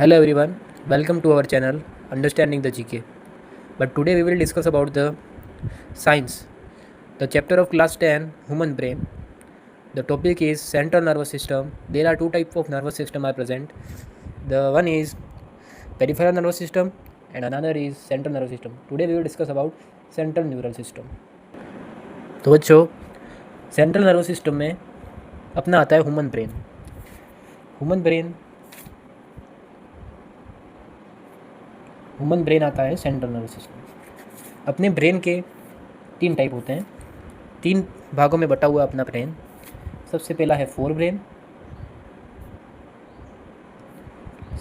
Hello everyone, welcome to our channel Understanding the GK. But today we will discuss about the science, the chapter of class 10 human brain. The topic is central nervous system. There are two types of nervous system are present. The one is peripheral nervous system and another is central nervous system. Today we will discuss about central neural system. तो बच्चों central nervous system में अपना आता है human brain. Human brain आता है central nervous system. अपने brain के 3 टाइप होते हैं, 3 भागों में बटा हुआ अपना ब्रेन. सबसे पहला है फोर ब्रेन,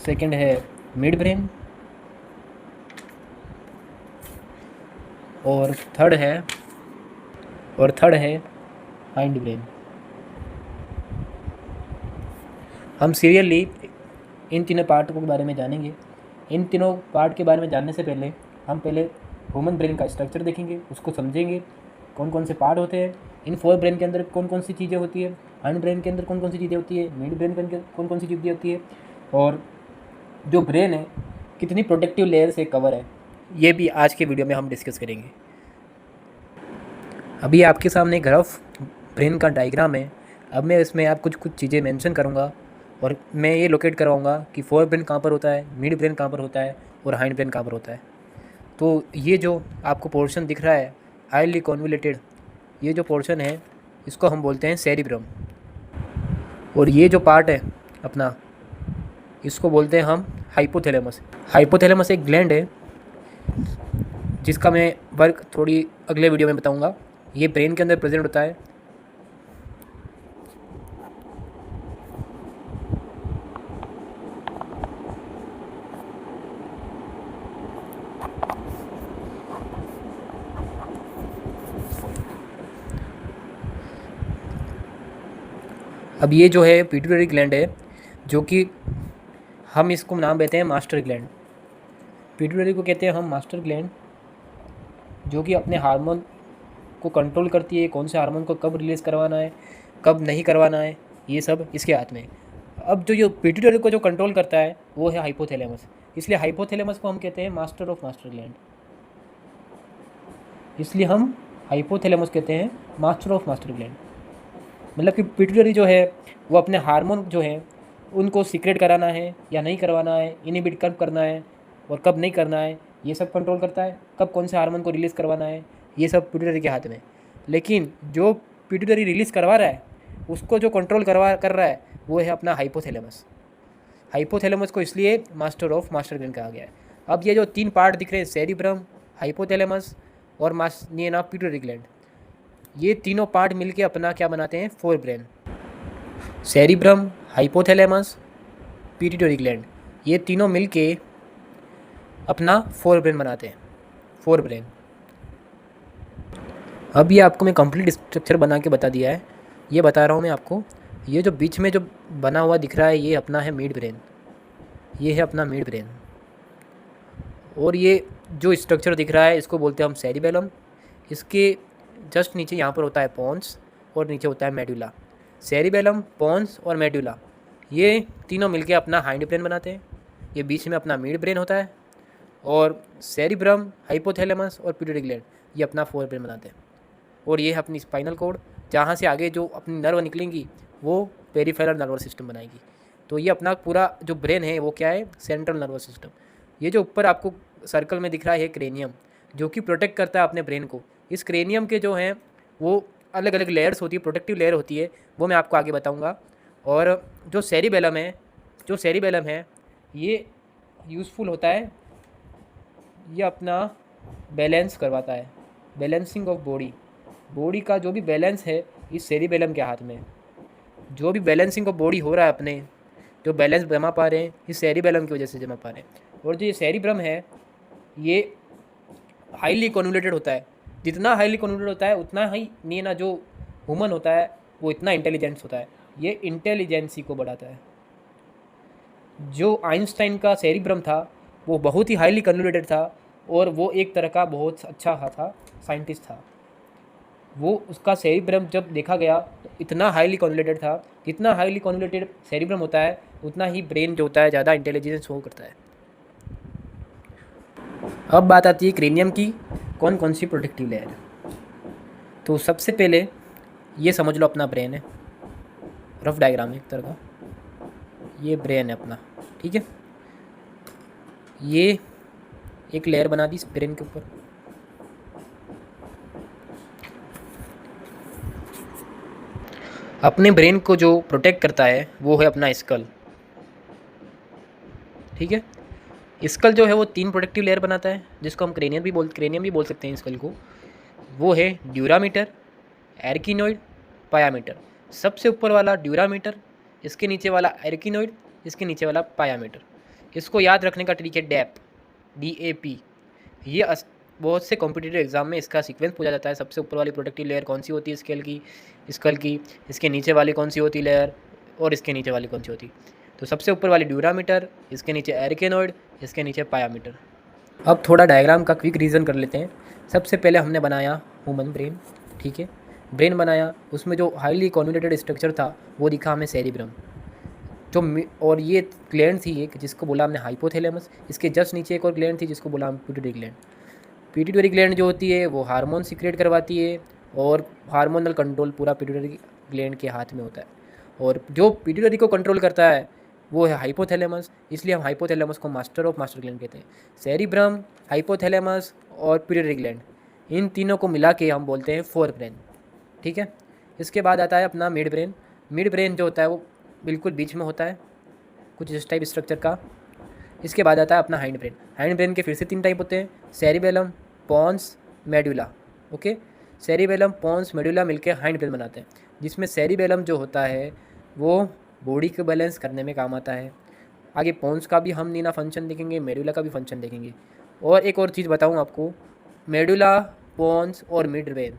सेकंड है मिड ब्रेन और थर्ड है हाइंड ब्रेन. हम सीरियली इन तीनों पार्ट के बारे में जानेंगे. इन तीनों पार्ट के बारे में जानने से पहले हम पहले ह्यूमन ब्रेन का स्ट्रक्चर देखेंगे, उसको समझेंगे, कौन कौन से पार्ट होते हैं, इन फोर ब्रेन के अंदर कौन कौन सी चीज़ें होती है, हाइंड ब्रेन के अंदर कौन कौन सी चीज़ें होती है, मिड ब्रेन के अंदर कौन कौन सी चीज़ें होती है, और जो ब्रेन है कितनी प्रोटेक्टिव लेयर से कवर है, ये भी आज के वीडियो में हम डिस्कस करेंगे. अभी आपके सामने एक रफ ब्रेन का डायग्राम है. अब मैं इसमें आप कुछ चीज़ें मेंशन करूँगा और मैं ये लोकेट करवाऊँगा कि फोर ब्रेन कहाँ पर होता है, मिड ब्रेन कहाँ पर होता है और हाइंड ब्रेन कहाँ पर होता है. तो ये जो आपको पोर्शन दिख रहा है हाईली कॉन्वोल्यूटेड, ये जो पोर्शन है इसको हम बोलते हैं सेरिब्रम. और ये जो पार्ट है अपना, इसको बोलते हैं हम हाइपोथैलेमस. हाइपोथैलेमस एक ग्लैंड है जिसका मैं वर्क थोड़ी अगले वीडियो में बताऊंगा. ये ब्रेन के अंदर प्रेजेंट होता है. अब ये जो है पिट्यूटरी ग्लैंड है, जो कि हम इसको नाम देते हैं मास्टर ग्लैंड. पिट्यूटरी को कहते हैं हम मास्टर ग्लैंड, जो कि अपने हार्मोन को कंट्रोल करती है. कौन से हार्मोन को कब रिलीज़ करवाना है, कब नहीं करवाना है, ये सब इसके हाथ में. अब जो पिट्यूटरी को जो कंट्रोल करता है वो है हाइपोथैलेमस. इसलिए हाइपोथैलेमस को हम कहते हैं मास्टर ऑफ मास्टर ग्लैंड. इसलिए हम हाइपोथैलेमस कहते हैं मास्टर ऑफ मास्टर ग्लैंड. मतलब कि पिट्यूटरी जो है वो अपने हार्मोन जो है उनको सीक्रेट कराना है या नहीं करवाना है, इनहिबिट कब करना है और कब नहीं करना है, ये सब कंट्रोल करता है. कब कौन से हार्मोन को रिलीज़ करवाना है, ये सब पिट्यूटरी के हाथ में. लेकिन जो पिट्यूटरी रिलीज़ करवा रहा है उसको जो कंट्रोल कर रहा है वो है अपना हाइपोथैलेमस. हाइपोथैलेमस को इसलिए मास्टर ऑफ मास्टर ग्लैंड कहा गया है. अब ये जो 3 पार्ट दिख रहे हैं, सेरिब्रम, हाइपोथैलेमस और ये ना पिट्यूटरी ग्लैंड, ये तीनों पार्ट मिलके अपना क्या बनाते हैं, fore brain. Cerebrum, hypothalamus, pituitary gland, ये तीनों मिलके अपना फोर ब्रेन बनाते हैं, फोर ब्रेन. अब ये आपको मैं कंप्लीट स्ट्रक्चर बना के बता दिया है. ये बता रहा हूँ मैं आपको. ये जो बीच में जो बना हुआ दिख रहा है ये अपना है मिड ब्रेन. ये है अपना मिड ब्रेन. और ये जो स्ट्रक्चर दिख रहा है इसको बोलते हैं हम सेरिबेलम. इसके जस्ट नीचे यहाँ पर होता है पोन्स और नीचे होता है मेडुला. सेरिबेलम, पोन्स और मेडुला, ये तीनों मिलके अपना हाइंड ब्रेन बनाते हैं. ये बीच में अपना मिड ब्रेन होता है. और सेरिब्रम, हाइपोथैलेमस और पिट्यूटरी ग्लैंड ये अपना फोर ब्रेन बनाते हैं. और ये है अपनी स्पाइनल कोड, जहाँ से आगे जो अपनी नर्व निकलेंगी वो पेरिफेरल नर्वस सिस्टम बनाएगी. तो ये अपना पूरा जो ब्रेन है वो क्या है, सेंट्रल नर्वस सिस्टम. ये जो ऊपर आपको सर्कल में दिख रहा है क्रेनियम, जो कि प्रोटेक्ट करता है अपने ब्रेन को. इस क्रेनियम के जो हैं वो अलग अलग लेयर्स होती है, प्रोटेक्टिव लेयर होती है, वो मैं आपको आगे बताऊंगा. और जो सेरिबेलम है ये यूज़फुल होता है, ये अपना बैलेंस करवाता है, बैलेंसिंग ऑफ बॉडी का जो भी बैलेंस है इस सेरिबेलम के हाथ में. जो भी बैलेंसिंग ऑफ बॉडी हो रहा है, अपने जो बैलेंस जमा पा रहे हैं इस सेरिबेलम की वजह से जमा पा रहे हैं. और जो ये सेरिब्रम है ये हाईली कॉन्वोल्यूटेड होता है. जितना हाईली कॉन्वोल्यूटेड होता है उतना ही नहीं ना जो ह्यूमन होता है वो इतना इंटेलिजेंस होता है. ये इंटेलिजेंसी को बढ़ाता है. जो आइंस्टाइन का सेरिब्रम था वो बहुत ही हाईली कन्वोल्यूटेड था और वो एक तरह का बहुत अच्छा था, साइंटिस्ट था. वो उसका सेरिब्रम जब देखा गया तो इतना हाईली कॉन्वोल्यूटेड था, जितना हाईली कॉन्वोल्यूटेड सेरिब्रम होता है उतना ही ब्रेन जो होता है ज़्यादा इंटेलिजेंस शो करता है। अब बात आती है क्रेनियम की, कौन कौन सी प्रोटेक्टिव लेयर है। तो सबसे पहले ये समझ लो अपना ब्रेन है, रफ डायग्राम है एक तरह का, ये ब्रेन है अपना, ठीक है। ये एक लेयर बना दी इस ब्रेन के ऊपर, अपने ब्रेन को जो प्रोटेक्ट करता है वो है अपना स्कल, ठीक है। स्कल जो है वो 3 प्रोटेक्टिव लेयर बनाता है, जिसको हम क्रेनियम भी बोल सकते हैं स्कल को। वो है ड्यूरामीटर, एर्किनोइड, पायामीटर। सबसे ऊपर वाला ड्यूरामीटर, इसके नीचे वाला एर्किनोइड, इसके नीचे वाला पायामीटर। इसको याद रखने का ट्रिक है डैप, DAP। ये बहुत से कॉम्पिटिटिव एग्जाम में इसका सीक्वेंस पूछा जाता है। सबसे ऊपर वाली प्रोटेक्टिव लेयर कौन सी होती है स्कल की, इसके नीचे वाली कौन सी होती लेयर, और इसके नीचे वाली कौन सी होती। तो सबसे ऊपर वाली ड्यूरामीटर, इसके नीचे एर्किनोइड, इसके नीचे पायामीटर। अब थोड़ा डायग्राम का क्विक रीजन कर लेते हैं। सबसे पहले हमने बनाया ह्यूमन ब्रेन, ठीक है। ब्रेन बनाया, उसमें जो हाईली कॉन्वोल्यूटेड स्ट्रक्चर था वो दिखा हमें सेरिब्रम, और ये ग्लैंड थी एक, जिसको बोला हमने हाइपोथैलेमस। इसके जस्ट नीचे एक और ग्लैंड थी जिसको बोला हम पिट्यूटरी ग्लैंड। पिट्यूटरी ग्लैंड जो होती है वो हार्मोन सीक्रेट करवाती है, और हार्मोनल कंट्रोल पूरा पिट्यूटरी ग्लैंड के हाथ में होता है। और जो पिट्यूटरी को कंट्रोल करता है वो है हाइपोथैलेमस, इसलिए हम हाइपोथैलेमस को मास्टर ऑफ मास्टर ग्लैंड कहते हैं। सेरिब्रम, हाइपोथैलेमस और पिट्यूटरी ग्लैंड, इन तीनों को मिला के हम बोलते हैं फोर ब्रेन, ठीक है। इसके बाद आता है अपना मिड ब्रेन। मिड ब्रेन जो होता है वो बिल्कुल बीच में होता है, कुछ इस टाइप स्ट्रक्चर का। इसके बाद आता है अपना हाइंड ब्रेन। हाइंड ब्रेन के फिर से 3 टाइप होते हैं, cerebellum, pons, medulla, okay. Cerebellum, pons, medulla मिलकर हाइंड ब्रेन बनाते हैं, जिसमें सेरिबेलम जो होता है वो बॉडी को बैलेंस करने में काम आता है। आगे पोन्स का भी हम नीना फंक्शन देखेंगे, मेडुला का भी फंक्शन देखेंगे। और एक और चीज़ बताऊँ आपको, मेडुला, पोन्स और मिड ब्रेन,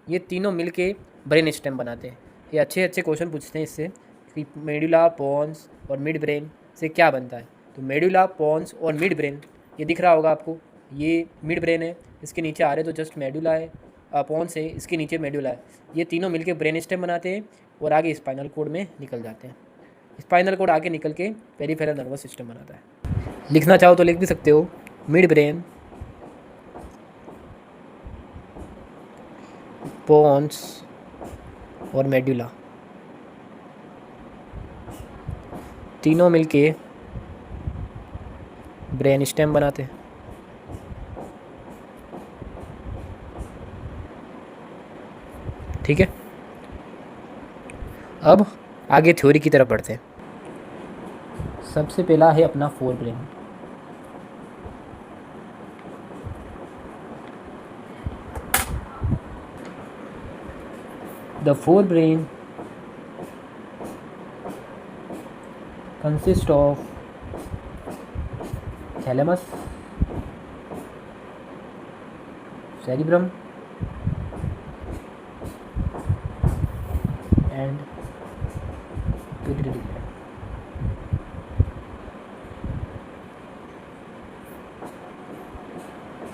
ये तीनों मिलके ब्रेन स्टेम बनाते हैं। ये अच्छे अच्छे क्वेश्चन पूछते हैं इससे कि मेडुला, पोन्स और मिड ब्रेन से क्या बनता है। तो मेडुला, पोन्स और मिड ब्रेन, ये दिख रहा होगा आपको, ये मिड ब्रेन है, इसके नीचे आ रहे तो जस्ट मेडुला है, पोन्स है, इसके नीचे मेडुला है। ये तीनों मिलके ब्रेन स्टेम बनाते हैं और आगे स्पाइनल कोड में निकल जाते हैं। स्पाइनल कोड आगे निकल के पेरिफेरल नर्वस सिस्टम बनाता है। लिखना चाहो तो लिख भी सकते हो, मिड ब्रेन, पोन्स और मेडुला, तीनों मिलके ब्रेन स्टेम बनाते हैं। ठीक है, अब आगे थ्योरी की तरफ बढ़ते हैं। सबसे पहला है अपना fore brain. The fore brain consist of thalamus, cerebrum and pituitary gland.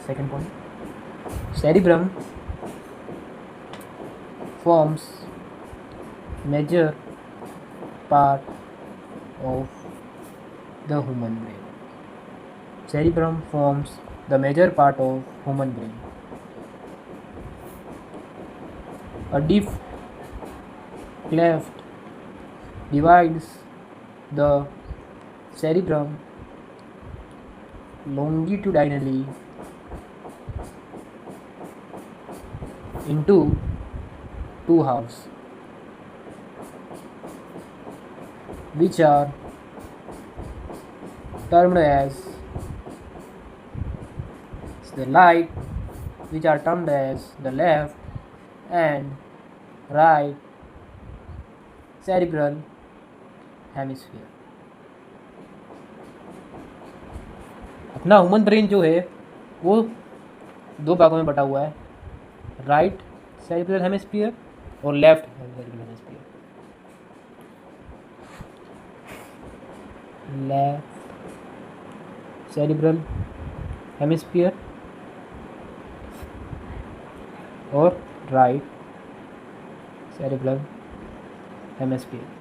Second point, cerebrum forms major part of the human brain. Cerebrum forms the major part of human brain. A deep cleft divides the cerebrum longitudinally into two halves, which are termed as the left and right cerebral hemisphere. अपना human brain जो है वो 2 भागों में बटा हुआ है, right cerebral hemisphere और left cerebral hemisphere. Left cerebral hemisphere और राइट सेरिब्रल हेमिस्फीयर।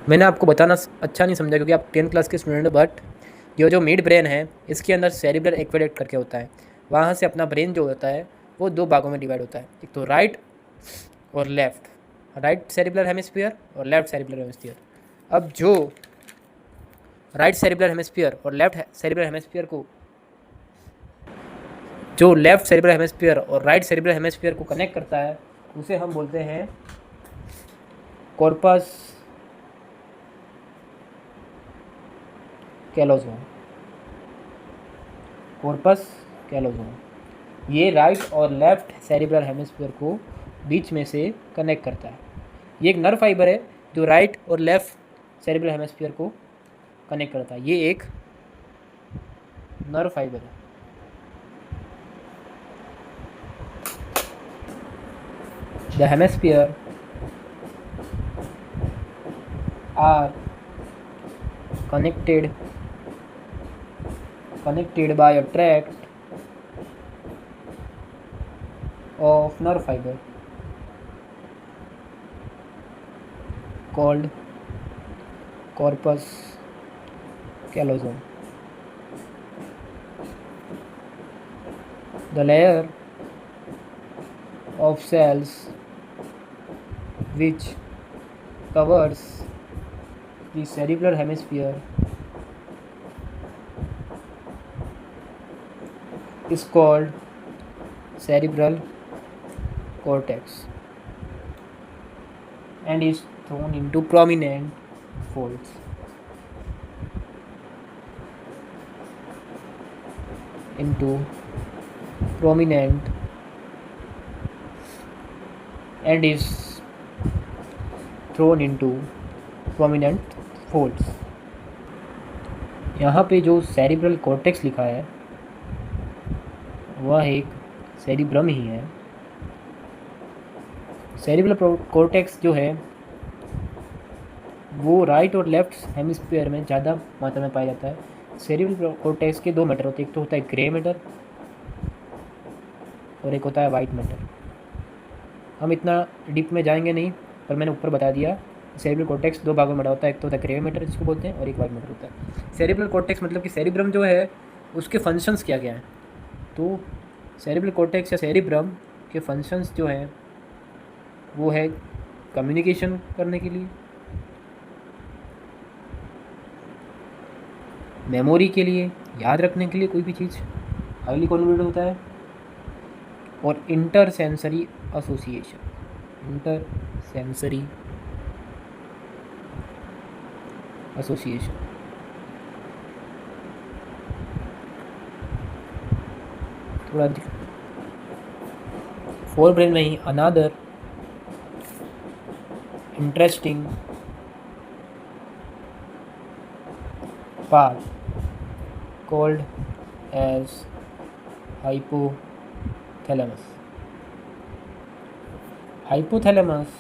मैंने आपको बताना अच्छा नहीं समझा क्योंकि आप 10th क्लास के स्टूडेंट हो, बट ये जो मिड ब्रेन है इसके अंदर सेरिब्रल एक्वेडेक्ट करके होता है। वहाँ से अपना ब्रेन जो होता है वो दो भागों में डिवाइड होता है, एक तो राइट और लेफ़्ट, राइट सेरिब्रल हेमिस्फीयर और लेफ्ट सेरिब्रल हेमिस्फीयर। अब जो राइट सेरिब्रल हेमिस्फीयर और लेफ्ट सेरिब्रल हेमिस्फीयर को, जो लेफ्ट सेरिब्रल हेमिस्फीयर और राइट सेरिब्रल हेमिस्फीयर को कनेक्ट करता है उसे हम बोलते हैं कॉर्पस कैलोसोम। कॉर्पस कैलोसोम ये राइट और लेफ्ट सेरिब्रल हेमिस्फीयर को बीच में से कनेक्ट करता है। ये एक नर्व फाइबर है जो राइट और लेफ्ट सेरिब्रल हेमिस्फीयर को कनेक्ट करता है। ये एक नर्व फाइबर है। The hemisphere are connected by a tract of nerve fiber called corpus callosum. The layer of cells which covers the cerebral hemisphere is called cerebral cortex and is thrown into prominent folds. यहाँ पे जो cerebral cortex लिखा है वह एक cerebrum ही है। Cerebral cortex जो है वो राइट और लेफ्ट हेमिस्फीयर में ज़्यादा मात्रा में पाया जाता है। सेरिब्रल कॉर्टेक्स के दो मैटर होते हैं, एक तो होता है ग्रे मैटर और एक होता है वाइट मैटर। हम इतना डीप में जाएंगे नहीं, पर मैंने ऊपर बता दिया। सेरिब्रल कॉर्टेक्स दो भागों में बटा होता है, एक तो होता है ग्रे मैटर जिसको बोलते हैं और एक वाइट मैटर होता है। सेरिब्रल कॉर्टेक्स मतलब कि सेरिब्रम जो है उसके फंक्शंस क्या क्या हैं। तो सेरिब्रल कॉर्टेक्स या सेरिब्रम के फंक्शंस जो हैं वो है कम्युनिकेशन करने के लिए, मेमोरी के लिए, याद रखने के लिए कोई भी चीज़ हाईली कॉन्वोल्यूटेड होता है, और इंटरसेंसरी एसोसिएशन। थोड़ा फोर ब्रेन में ही another interesting part called as hypothalamus. Hypothalamus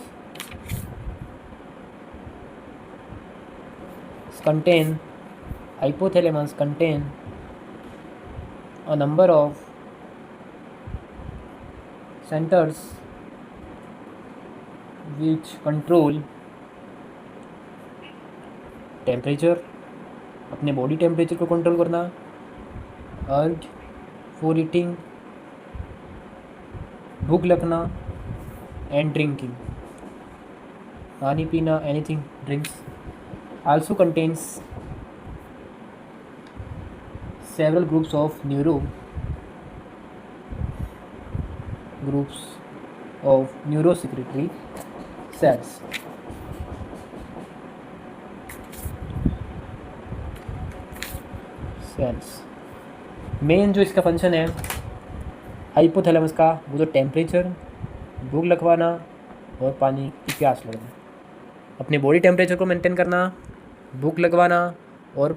contain a number of centers which control temperature, अपने बॉडी टेम्परेचर को कंट्रोल करना, अर्ज फॉर ईटिंग, भूख लगना, एंड ड्रिंकिंग, पानी पीना, anything drinks. Also contains several groups of neurosecretory cells. Main जो इसका function है हाइपोथैलेमस का, वो जो टेम्परेचर, भूख लगवाना और पानी की प्यास लगना, अपने बॉडी टेम्परेचर को मेंटेन करना, भूख लगवाना और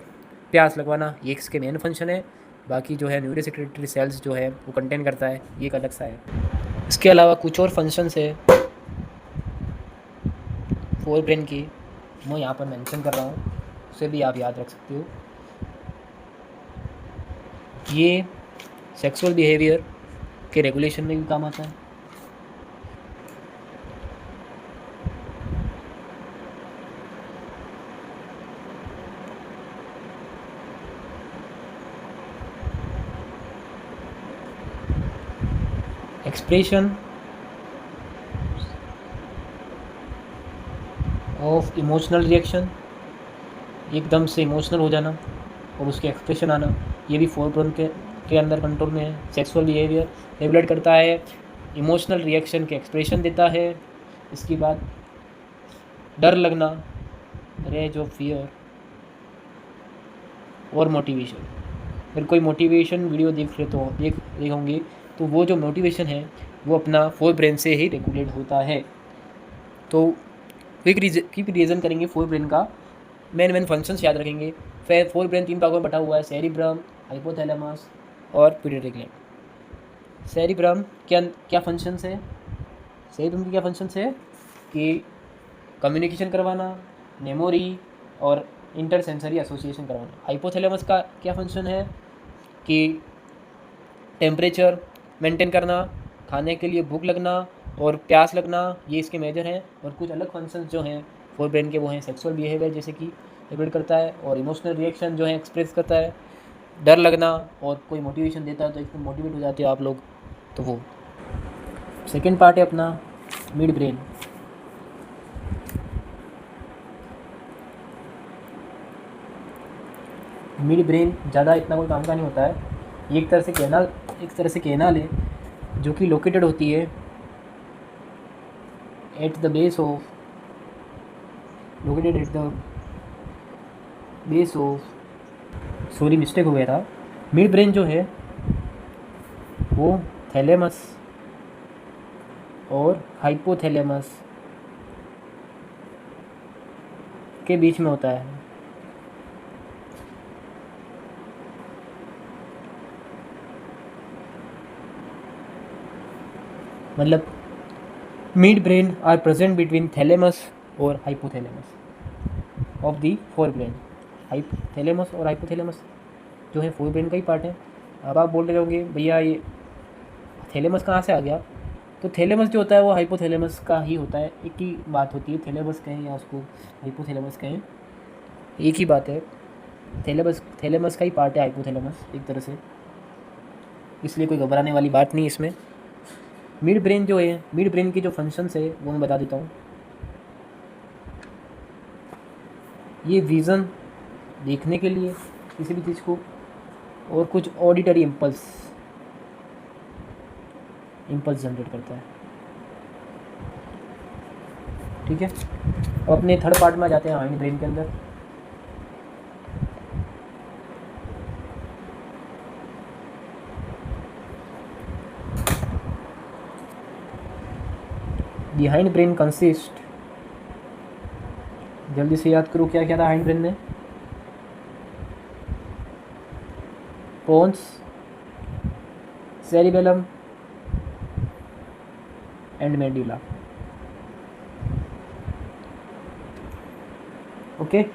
प्यास लगवाना, ये इसके मेन फंक्शन है। बाकी जो है न्यूरोसेक्रेटरी सेल्स जो है वो कंटेन करता है, ये एक अलग सा है। इसके अलावा कुछ और फंक्शंस है फोर ब्रेन की, मैं यहाँ पर मेंशन कर रहा हूँ। उसे भी आप याद रख सकते हो। ये सेक्सुअल बिहेवियर के रेगुलेशन में भी काम आता है। एक्सप्रेशन ऑफ इमोशनल रिएक्शन, एकदम से इमोशनल हो जाना और उसके एक्सप्रेशन आना, ये भी फोरग्राउंड के अंदर कंट्रोल में है। सेक्सुअल बिहेवियर रेगुलेट करता है, इमोशनल रिएक्शन के एक्सप्रेशन देता है। इसके बाद डर लगना, रेज ऑफ फियर और मोटिवेशन। अगर कोई मोटिवेशन वीडियो देख होंगे तो वो जो मोटिवेशन है वो अपना फोर ब्रेन से ही रेगुलेट होता है। तो क्विक रीजन करेंगे फोर ब्रेन का, मेन फंक्शंस याद रखेंगे। फोर ब्रेन 3 भागों में बटा हुआ है, सेरिब्रम, हाइपोथैलेमस और पिट्यूटरी ग्लैंड। सेरिब्रम क्या फंक्शंस है? सेरिब्रम की क्या फंक्शंस है कि कम्युनिकेशन करवाना, मेमोरी और इंटरसेंसरी एसोसिएशन करवाना। हाइपोथैलेमस का क्या फंक्शन है कि टेम्परेचर मेंटेन करना, खाने के लिए भूख लगना और प्यास लगना, ये इसके मेजर हैं। और कुछ अलग फंक्शंस जो हैं फोर ब्रेन के वो हैं सेक्सुअल बिहेवियर जैसे कि रेगुलेट करता है, और इमोशनल रिएक्शन जो है एक्सप्रेस करता है, डर लगना, और कोई मोटिवेशन देता है तो एकदम मोटिवेट हो जाते हो आप लोग, तो वो। सेकेंड पार्ट है अपना मिड ब्रेन। मिड ब्रेन ज़्यादा इतना कोई काम का नहीं होता है। ये एक तरह से कैनाल है जो कि लोकेटेड होती है at the base of sorry mistake हो गया था। मिड ब्रेन जो है वो थैलेमस और हाइपोथैलेमस के बीच में होता है। मतलब midbrain are present between thalamus और hypothalamus of the forebrain. Thalamus और हाइपोथैलेमस जो है फोर ब्रेन का ही पार्ट है। अब आप बोल रहे होंगे भैया ये थैलेमस कहाँ से आ गया? तो थैलेमस जो होता है वो हाइपोथैलेमस का ही होता है, एक ही बात होती है। थैलेमस कहें या उसको हाइपोथैलेमस कहें, एक ही बात है। थैलेमस का ही पार्ट है हाइपोथैलेमस एक तरह से, इसलिए कोई घबराने वाली बात नहीं इसमें। मिड ब्रेन जो है, मिड ब्रेन की जो फंक्शंस है वो मैं बता देता हूँ। ये विज़न, देखने के लिए किसी भी चीज़ को, और कुछ ऑडिटरी इम्पल्स जनरेट करता है। ठीक है, अब अपने थर्ड पार्ट में आ जाते हैं हाइंड ब्रेन के अंदर। दी हाइंड ब्रेन कंसिस्ट, जल्दी से याद करो क्या क्या था हाइंड ब्रेन में? Pons, cerebellum and medulla. Okay,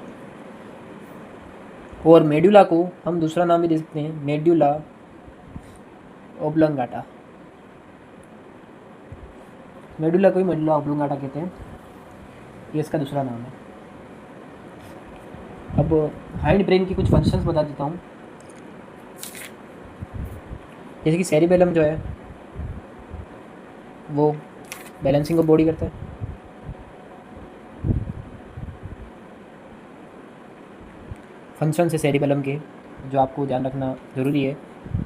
और मेडुला को हम दूसरा नाम भी दे सकते हैं, मेडुला ओब्लंगाटा। मेडुला को ही मेडुला ओब्लंगाटा कहते हैं, ये इसका दूसरा नाम है। अब हाइंड ब्रेन की कुछ फंक्शंस बता देता हूँ। जैसे कि सेरिबेलम जो है वो बैलेंसिंग ऑफ बॉडी करता है। फंक्शन है सेरिबेलम के जो आपको ध्यान रखना ज़रूरी है,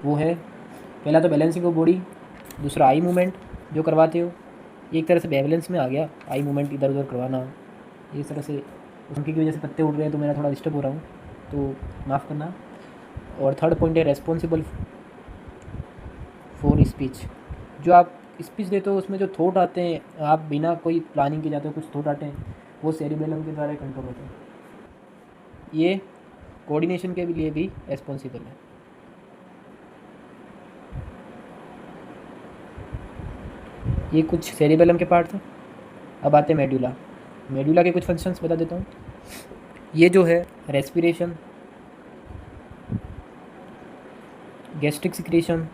वो है पहला तो बैलेंसिंग ऑफ बॉडी, दूसरा आई मूवमेंट जो करवाते हो, ये एक तरह से बैलेंस में आ गया, आई मूवमेंट इधर उधर करवाना। इस तरह से उनकी वजह से पत्ते उड़ रहे हैं तो मेरा थोड़ा डिस्टर्ब हो रहा हूँ, तो माफ़ करना। और थर्ड पॉइंट है रेस्पॉन्सिबल फॉर स्पीच। जो आप स्पीच देते हो उसमें जो थॉट आते हैं, आप बिना कोई प्लानिंग के जाते हो, कुछ थॉट आते हैं, वो सेरिबेलम के द्वारा कंट्रोल होते हैं। ये कोऑर्डिनेशन के लिए भी रेस्पॉन्सिबल है। ये कुछ सेरिबेलम के पार्ट थे। अब आते हैं मेडुला। मेडुला के कुछ फंक्शंस बता देता हूँ। ये जो है रेस्पिरेशन, गैस्ट्रिक सिक्रेशन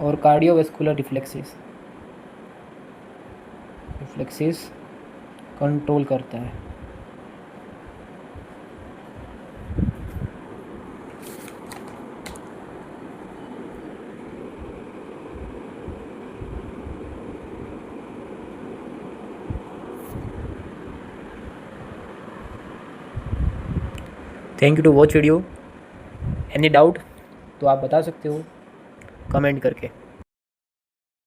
और कार्डियोवैस्कुलर रिफ्लेक्सेस कंट्रोल करता है। Thank you to watch video. Any doubt तो आप बता सकते हो कमेंट करके।